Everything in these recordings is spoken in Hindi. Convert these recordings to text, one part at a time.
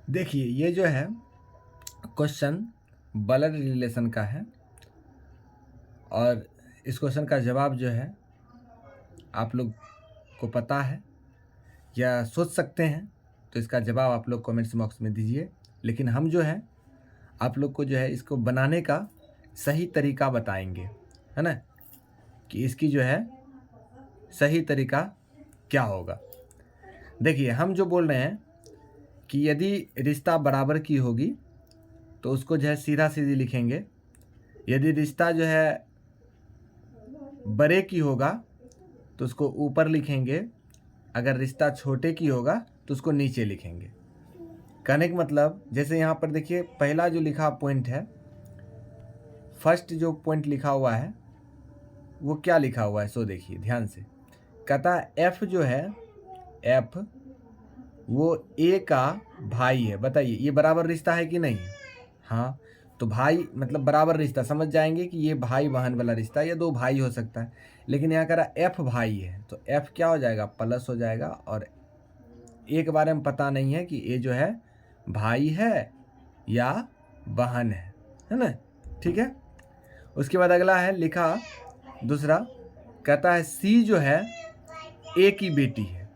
देखिए ये जो है क्वेश्चन ब्लड रिलेशन का है और इस क्वेश्चन का जवाब जो है आप लोग को पता है या सोच सकते हैं, तो इसका जवाब आप लोग कमेंट्स बॉक्स में दीजिए। लेकिन हम जो है आप लोग को जो है इसको बनाने का सही तरीका बताएंगे, है ना, कि इसकी जो है सही तरीका क्या होगा। देखिए हम जो बोल रहे हैं कि यदि रिश्ता बराबर की होगी तो उसको जो है सीधा सीधी लिखेंगे। यदि रिश्ता जो है बड़े की होगा तो उसको ऊपर लिखेंगे। अगर रिश्ता छोटे की होगा तो उसको नीचे लिखेंगे। कहने का मतलब जैसे यहाँ पर देखिए पहला जो लिखा पॉइंट है, फर्स्ट जो पॉइंट लिखा हुआ है वो क्या लिखा हुआ है, सो देखिए ध्यान से। कहता है एफ जो है, एफ वो ए का भाई है। बताइए ये बराबर रिश्ता है कि नहीं? हाँ, तो भाई मतलब बराबर रिश्ता समझ जाएंगे कि ये भाई बहन वाला रिश्ता है, या दो भाई हो सकता है। लेकिन यहाँ कह रहा एफ भाई है तो एफ क्या हो जाएगा, प्लस हो जाएगा। और ए के बारे में पता नहीं है कि ए जो है भाई है या बहन है ना। ठीक है, उसके बाद अगला है लिखा दूसरा, कहता है सी जो है ए की बेटी है।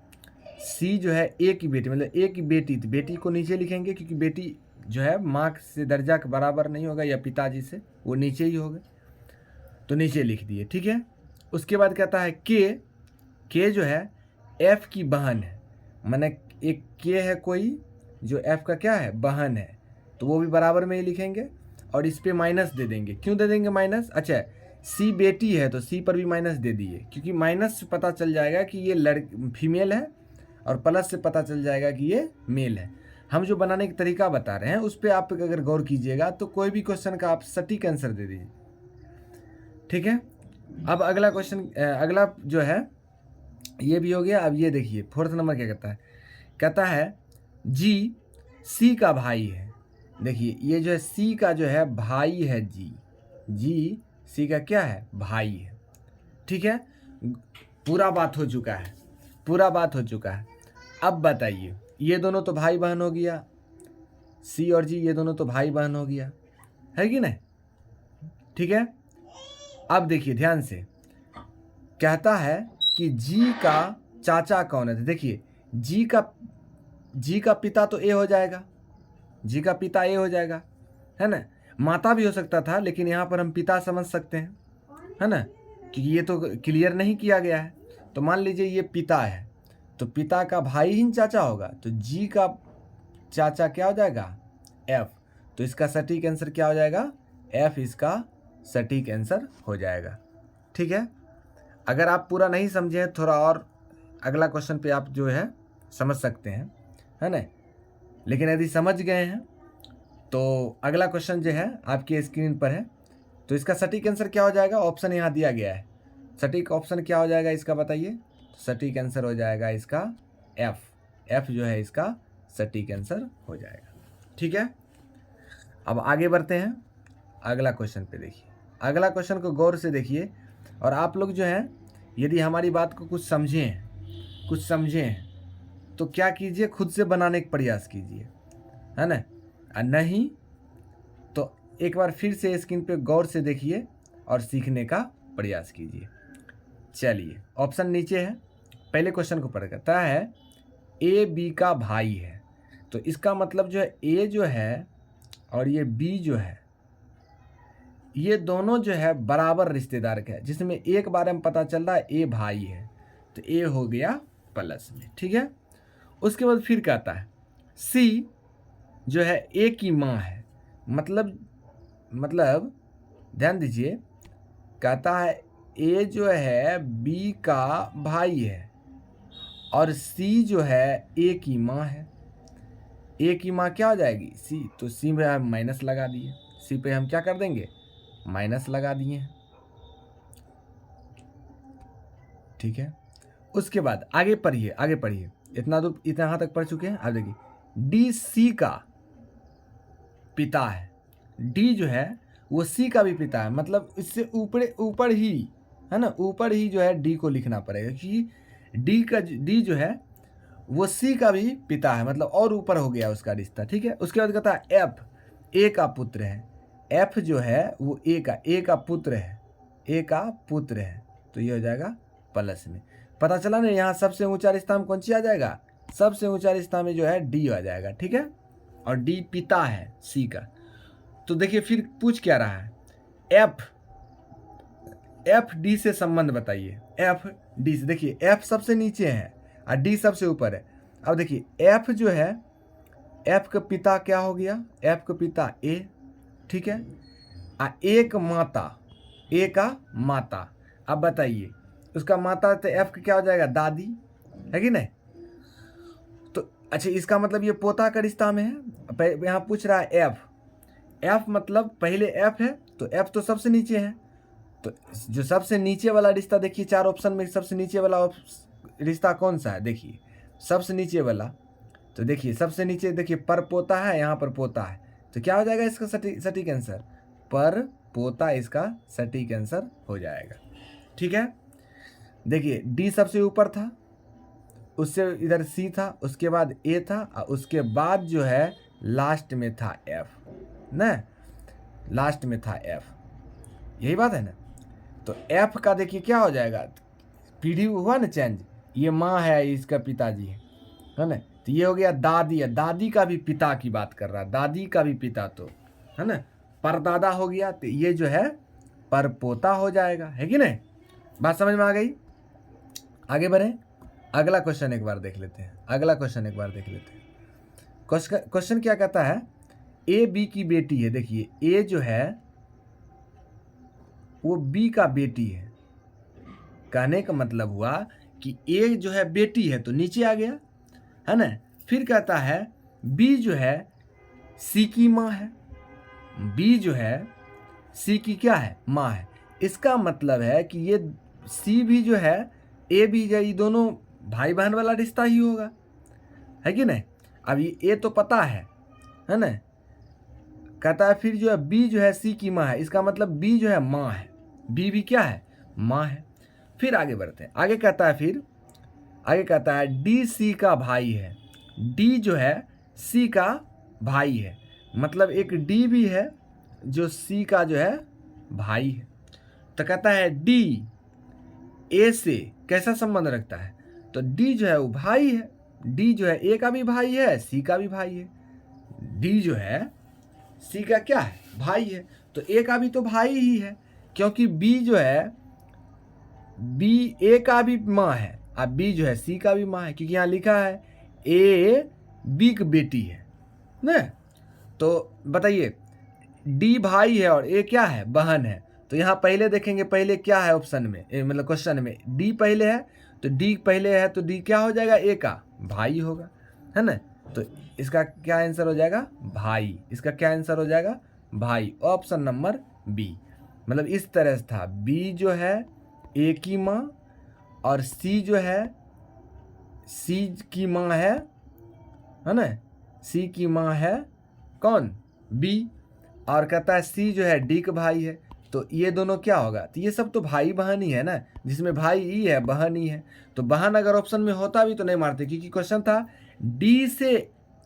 सी जो है ए की बेटी मतलब ए की बेटी, तो बेटी को नीचे लिखेंगे क्योंकि बेटी जो है माँ से दर्जा के बराबर नहीं होगा या पिताजी से, वो नीचे ही होगा, तो नीचे लिख दिए। ठीक है, उसके बाद कहता है के जो है एफ की बहन है। माने एक के है कोई जो एफ का क्या है, बहन है, तो वो भी बराबर में ही लिखेंगे और इस पे माइनस दे देंगे। क्यों दे देंगे माइनस? अच्छा, सी बेटी है तो सी पर भी माइनस दे दिए, क्योंकि माइनस से पता चल जाएगा कि ये फीमेल है और प्लस से पता चल जाएगा कि ये मेल है। हम जो बनाने का तरीका बता रहे हैं उस पर आप अगर गौर कीजिएगा तो कोई भी क्वेश्चन का आप सटीक आंसर दे दीजिए। ठीक है, अब अगला क्वेश्चन, अगला जो है ये भी हो गया। अब ये देखिए फोर्थ नंबर क्या कहता है, कहता है जी सी का भाई है। देखिए ये जो है सी का जो है भाई है, जी सी का क्या है, भाई है। ठीक है, पूरा बात हो चुका है, पूरा बात हो चुका है। अब बताइए ये दोनों तो भाई बहन हो गया, सी और जी ये दोनों तो भाई बहन हो गया, है कि नहीं? ठीक है, अब देखिए ध्यान से, कहता है कि जी का चाचा कौन है। तो देखिए जी का पिता तो ए हो जाएगा, जी का पिता ए हो जाएगा, है ना। माता भी हो सकता था लेकिन यहाँ पर हम पिता समझ सकते हैं, है ना, क्योंकि ये तो क्लियर नहीं किया गया है। तो मान लीजिए ये पिता है तो पिता का भाई ही चाचा होगा, तो जी का चाचा क्या हो जाएगा, एफ। तो इसका सटीक आंसर क्या हो जाएगा, एफ इसका सटीक आंसर हो जाएगा। ठीक है, अगर आप पूरा नहीं समझे थोड़ा और अगला क्वेश्चन पे आप जो है समझ सकते हैं, है ना। लेकिन यदि समझ गए हैं तो अगला क्वेश्चन जो है आपकी स्क्रीन पर है, तो इसका सटीक आंसर क्या हो जाएगा, ऑप्शन यहाँ दिया गया है। सटीक ऑप्शन क्या हो जाएगा इसका बताइए? तो सटीक आंसर हो जाएगा इसका एफ, एफ जो है इसका सटीक आंसर हो जाएगा। ठीक है, अब आगे बढ़ते हैं अगला क्वेश्चन पे। देखिए अगला क्वेश्चन को गौर से देखिए और आप लोग जो है यदि हमारी बात को कुछ समझें तो क्या कीजिए, खुद से बनाने का प्रयास कीजिए, है ना। और नहीं तो एक बार फिर से स्क्रीन पे गौर से देखिए और सीखने का प्रयास कीजिए। चलिए ऑप्शन नीचे है, पहले क्वेश्चन को पढ़ करता है ए बी का भाई है। तो इसका मतलब जो है ए जो है और ये बी जो है ये दोनों जो है बराबर रिश्तेदार के हैं, जिसमें एक बारे में पता चल रहा है ए भाई है तो ए हो गया प्लस में। ठीक है, उसके बाद फिर कहता है सी जो है ए की माँ है। मतलब ध्यान दीजिए, कहता है ए जो है बी का भाई है और सी जो है ए की माँ है। ए की माँ क्या हो जाएगी, सी, तो सी में हम माइनस लगा दिए, सी पे हम क्या कर देंगे, माइनस लगा दिए हैं। ठीक है, उसके बाद आगे पढ़िए, इतना दूर इतना यहाँ तक पढ़ चुके हैं। अब देखिए डी सी का पिता है, डी जो है वो सी का भी पिता है, मतलब इससे ऊपर ही है ना, ऊपर ही जो है डी को लिखना पड़ेगा, क्योंकि डी जो है वो सी का भी पिता है, मतलब और ऊपर हो गया उसका रिश्ता, ठीक है। उसके बाद कहता है एफ ए का पुत्र है, एफ जो है वो ए का पुत्र है, ए का पुत्र है, तो ये हो जाएगा प्लस में। पता चला ना, यहाँ सबसे ऊंचा रिश्ता में कौन सी आ जाएगा, सबसे ऊंचा रिश्ता में जो है डी आ जाएगा, ठीक है। और डी पिता है सी का। तो देखिए फिर पूछ क्या रहा है, एफ डी से संबंध बताइए, एफ डी से। देखिए एफ सबसे नीचे है और डी सबसे ऊपर है। अब देखिए एफ जो है, एफ का पिता क्या हो गया, एफ का पिता ए, ठीक है। एक माता, ए का माता। अब बताइए उसका माता तो एफ का क्या हो जाएगा, दादी, है कि नहीं। तो अच्छा इसका मतलब ये पोता का रिश्ता में है। यहाँ पूछ रहा है एफ मतलब पहले एफ है, तो एफ तो सबसे नीचे है, तो जो सबसे नीचे वाला रिश्ता देखिए, 4 ऑप्शन में सबसे नीचे वाला रिश्ता कौन सा है, देखिए सबसे नीचे वाला। तो देखिए सबसे नीचे देखिए पर पोता है, यहाँ पर पोता है, तो क्या हो जाएगा इसका सटीक आंसर, पर पोता इसका सटीक आंसर हो जाएगा, ठीक है। देखिए डी सबसे ऊपर था, उससे इधर सी था, उसके बाद ए था, और उसके बाद जो है लास्ट में था एफ ना, लास्ट में था एफ, यही बात है ना। तो एफ का देखिए क्या हो जाएगा, पीढ़ी हुआ ना चेंज, ये माँ है, इसका पिताजी है ना, तो ये हो गया दादी है, दादी का भी पिता की बात कर रहा है, दादी का भी पिता, तो है ना परदादा हो गया, तो ये जो है परपोता हो जाएगा, है कि नहीं। बात समझ में आ गई। आगे बढ़े, अगला क्वेश्चन एक बार देख लेते हैं, अगला क्वेश्चन एक बार देख लेते हैं। क्वेश्चन क्या कहता है, ए बी की बेटी है। देखिए ए जो है वो बी का बेटी है, कहने का मतलब हुआ कि ए जो है बेटी है तो नीचे आ गया, है ना। फिर कहता है बी जो है सी की माँ है, बी जो है सी की क्या है, माँ है। इसका मतलब है कि ये सी भी जो है ए भी जो, ये दोनों भाई बहन वाला रिश्ता ही होगा, है कि नहीं। अब ये ए तो पता है ना। कहता है फिर जो है बी जो है सी की माँ है, इसका मतलब बी जो है माँ है, बी भी क्या है, माँ है। फिर आगे बढ़ते हैं, आगे कहता है फिर आगे कहता है डी सी का भाई है, डी जो है सी का भाई है, मतलब एक डी भी है जो सी का जो है भाई है। तो कहता है डी ए से कैसा संबंध रखता है, तो डी जो है वो भाई है, डी जो है ए का भी भाई है, सी का भी भाई है, डी जो है सी का क्या है, भाई है, तो ए का भी तो भाई ही है, क्योंकि बी जो है बी ए का भी माँ है और बी जो है सी का भी माँ है, क्योंकि यहाँ लिखा है ए बी की बेटी है ना। तो बताइए डी भाई है और ए क्या है, बहन है। तो यहाँ पहले देखेंगे, पहले क्या है ऑप्शन में, मतलब क्वेश्चन में डी पहले है, तो डी पहले है तो डी क्या हो जाएगा, ए का भाई होगा, है ना। तो इसका क्या आंसर हो जाएगा, भाई। इसका क्या आंसर हो जाएगा, भाई, ऑप्शन नंबर बी। मतलब इस तरह से था, बी जो है ए की माँ और सी जो है सी की माँ है ना, सी की माँ है कौन, बी, और कहता है सी जो है डी का भाई है, तो ये दोनों क्या होगा, तो ये सब तो भाई बहन ही है ना, जिसमें भाई ई है, बहन ही है। तो बहन अगर ऑप्शन में होता भी तो नहीं मारते, क्योंकि क्वेश्चन था डी से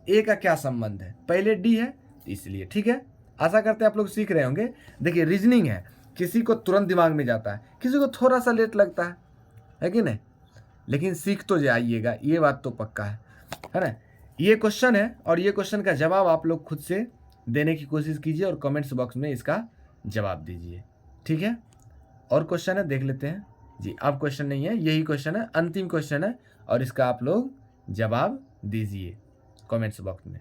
ए का क्या संबंध है, पहले डी है इसलिए, ठीक है। आशा करते हैं आप लोग सीख रहे होंगे। देखिए रीजनिंग है, किसी को तुरंत दिमाग में जाता है, किसी को थोड़ा सा लेट लगता है कि नहीं, लेकिन सीख तो जाइएगा, ये बात तो पक्का है ना। ये क्वेश्चन है और ये क्वेश्चन का जवाब आप लोग खुद से देने की कोशिश कीजिए और कमेंट्स बॉक्स में इसका जवाब दीजिए, ठीक है। और क्वेश्चन है, देख लेते हैं जी। अब क्वेश्चन नहीं है, यही क्वेश्चन है, अंतिम क्वेश्चन है, और इसका आप लोग जवाब दीजिए कमेंट्स बॉक्स में।